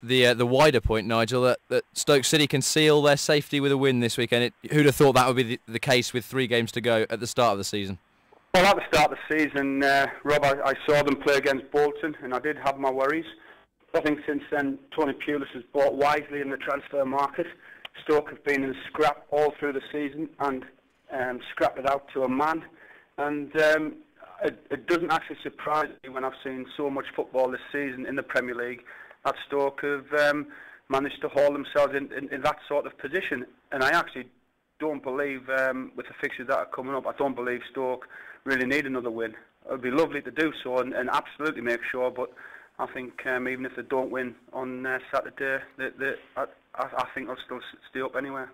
the wider point, Nigel, that Stoke City can seal their safety with a win this weekend. Who'd have thought that would be the case with 3 games to go at the start of the season? Well, at the start of the season, Rob, I saw them play against Bolton, and I did have my worries. I think since then, Tony Pulis has bought wisely in the transfer market. Stoke have been in a scrap all through the season and scrapped it out to a man. And it doesn't actually surprise me when I've seen so much football this season in the Premier League that Stoke have managed to haul themselves in that sort of position. And I actually don't believe, with the fixtures that are coming up, I don't believe Stoke really need another win. It would be lovely to do so and absolutely make sure, but I think even if they don't win on Saturday, I think they'll still stay up anyway.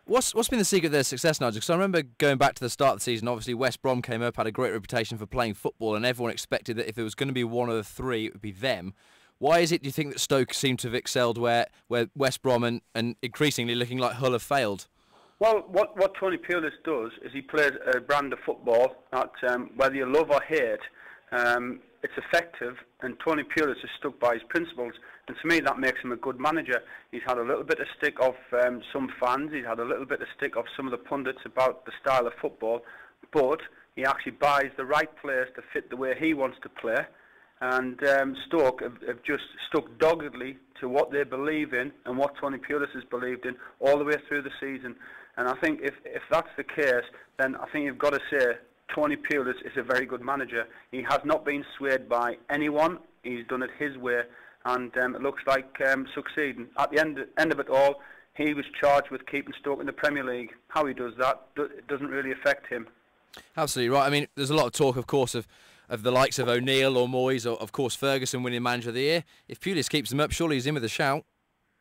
What's been the secret of their success, Nigel? Because I remember going back to the start of the season, obviously West Brom came up, had a great reputation for playing football, and everyone expected that if it was going to be one of the 3, it would be them. Why is it, do you think, that Stoke seem to have excelled where West Brom and increasingly looking like Hull have failed? Well, what Tony Pulis does is he plays a brand of football that, whether you love or hate, it's effective, and Tony Pulis is stuck by his principles. And to me, that makes him a good manager. He's had a little bit of stick of some fans. He's had a little bit of stick of some of the pundits about the style of football. But he actually buys the right players to fit the way he wants to play. And Stoke have just stuck doggedly to what they believe in and what Tony Pulis has believed in all the way through the season. And I think if that's the case, then I think you've got to say Tony Pulis is a very good manager. He has not been swayed by anyone. He's done it his way. And it looks like succeeding. At the end of it all, he was charged with keeping Stoke in the Premier League. How he does that, it doesn't really affect him. Absolutely right. I mean, there's a lot of talk, of course, of the likes of O'Neill or Moyes, or of course Ferguson winning Manager of the Year. If Pulis keeps them up, surely he's in with a shout.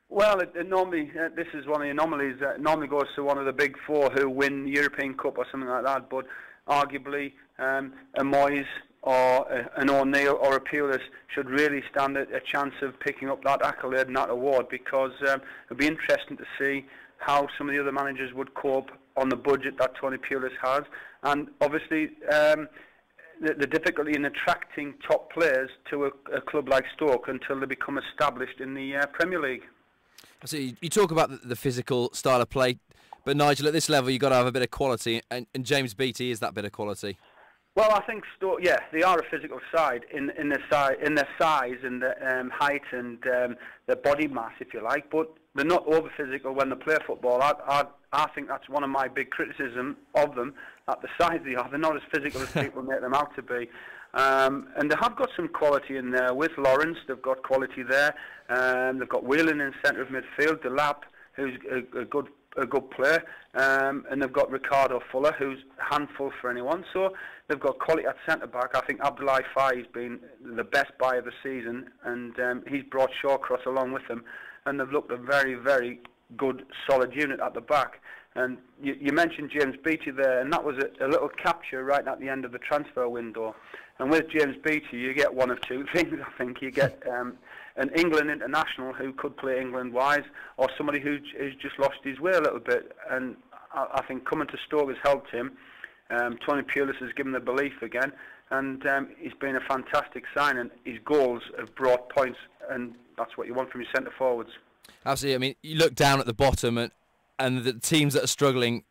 Well, it normally, this is one of the anomalies. It normally goes to one of the big 4 who win the European Cup or something like that. But arguably, a Moyes or an O'Neill or a Pulis should really stand a chance of picking up that accolade and that award, because it would be interesting to see how some of the other managers would cope on the budget that Tony Pulis has. And obviously, the difficulty in attracting top players to a club like Stoke until they become established in the Premier League. So you talk about the physical style of play, but Nigel, at this level you've got to have a bit of quality, and James Beattie is that bit of quality. Well, I think Stoke, yeah, they are a physical side in their size and the height and their body mass, if you like. But they're not over physical when they play football. I think that's one of my big criticism of them. At the size they are, they're not as physical as people make them out to be. And they have got some quality in there. With Lawrence, they've got quality there. They've got Whelan in centre of midfield, Delap, who's a good player, and they've got Ricardo Fuller, who's a handful for anyone. So they've got quality at centre back. I think Abdoulaye Faye's been the best buy of the season, and he's brought Shawcross along with them, and they've looked a very, very good, solid unit at the back. And you mentioned James Beattie there, and that was a little capture right at the end of the transfer window. And with James Beattie, you get one of 2 things, I think. You get an England international who could play England-wise, or somebody who's just lost his way a little bit. And I think coming to Stoke has helped him. Tony Pulis has given the belief again, and he's been a fantastic signing. His goals have brought points, and that's what you want from your centre-forwards. Absolutely. I mean, you look down at the bottom, and the teams that are struggling,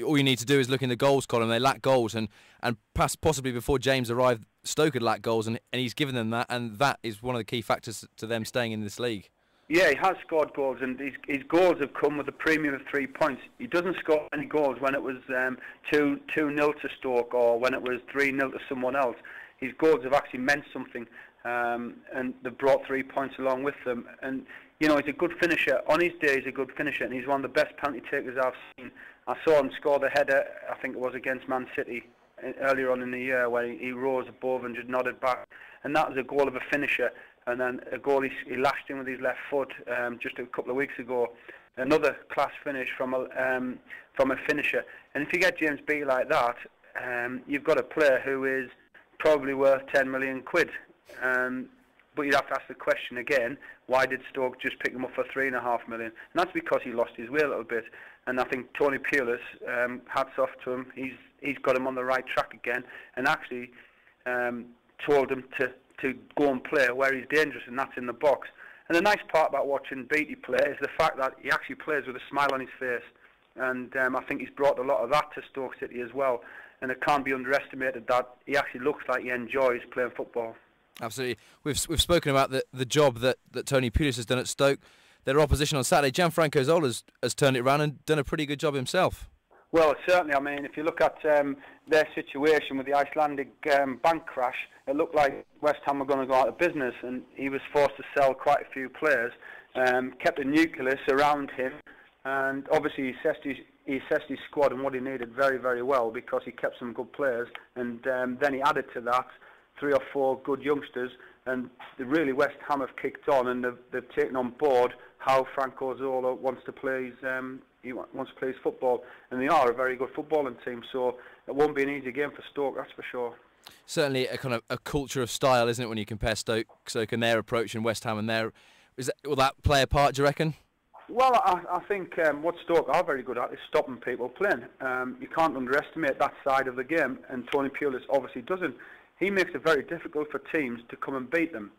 all you need to do is look in the goals column. They lack goals, and possibly before James arrived, Stoke had lacked goals, and he's given them that, and that is one of the key factors to them staying in this league. Yeah, he has scored goals, and his goals have come with a premium of 3 points. He doesn't score any goals when it was 2-0 to Stoke, or when it was 3-0 to someone else. His goals have actually meant something, and they've brought 3 points along with them. And you know, he's a good finisher. On his day, he's a good finisher, and he's one of the best penalty takers I've seen. I saw him score the header, I think it was against Man City, earlier on in the year, where he rose above and just nodded back. And that was a goal of a finisher. And then a goal he lashed in with his left foot just a couple of weeks ago. Another class finish from a finisher. And if you get James Beattie like that, you've got a player who is probably worth 10 million quid. But you'd have to ask the question again, why did Stoke just pick him up for 3.5 million? And that's because he lost his way a little bit. And I think Tony Pulis, hats off to him, he's got him on the right track again, and actually told him to go and play where he's dangerous, and that's in the box. And the nice part about watching Beattie play is the fact that he actually plays with a smile on his face. And I think he's brought a lot of that to Stoke City as well. And it can't be underestimated that he actually looks like he enjoys playing football. Absolutely. We've spoken about the job that Tony Pulis has done at Stoke. Their opposition on Saturday, Gianfranco Zola has turned it around and done a pretty good job himself. Well, certainly. I mean, if you look at their situation with the Icelandic bank crash, it looked like West Ham were going to go out of business, and he was forced to sell quite a few players, kept a nucleus around him, and obviously he assessed his squad and what he needed very, very well, because he kept some good players, and then he added to that 3 or 4 good youngsters, and really West Ham have kicked on, and they've taken on board how Franco Zola wants to play his football, and they are a very good footballing team, so it won't be an easy game for Stoke, that's for sure. Certainly a kind of a culture of style, isn't it, when you compare Stoke and their approach and West Ham and their... Will that play a part, do you reckon? Well, I think what Stoke are very good at is stopping people playing. You can't underestimate that side of the game, and Tony Pulis obviously doesn't. He makes it very difficult for teams to come and beat them.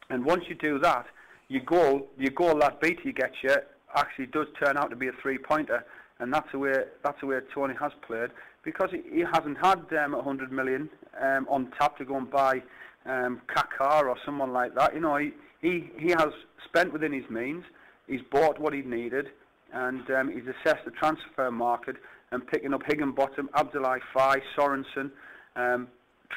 And once you do that, your goal that Beattie gets you actually does turn out to be a 3-pointer, and that's the way Tony has played, because he hasn't had 100 million on tap to go and buy Kaká or someone like that. You know, he has spent within his means. He's bought what he needed, and he's assessed the transfer market and picking up Higginbottom, Abdoulaye Faye, Sorensen,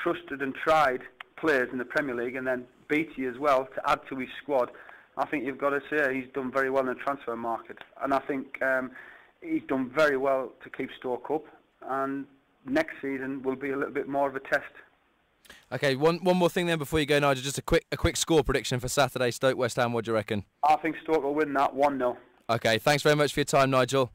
trusted and tried players in the Premier League, and then Beattie as well to add to his squad. I think you've got to say he's done very well in the transfer market, and I think he's done very well to keep Stoke up, and next season will be a little bit more of a test. Okay, one more thing then before you go, Nigel. Just a quick score prediction for Saturday, Stoke West Ham. What do you reckon? I think Stoke will win that 1-0. Okay, thanks very much for your time, Nigel.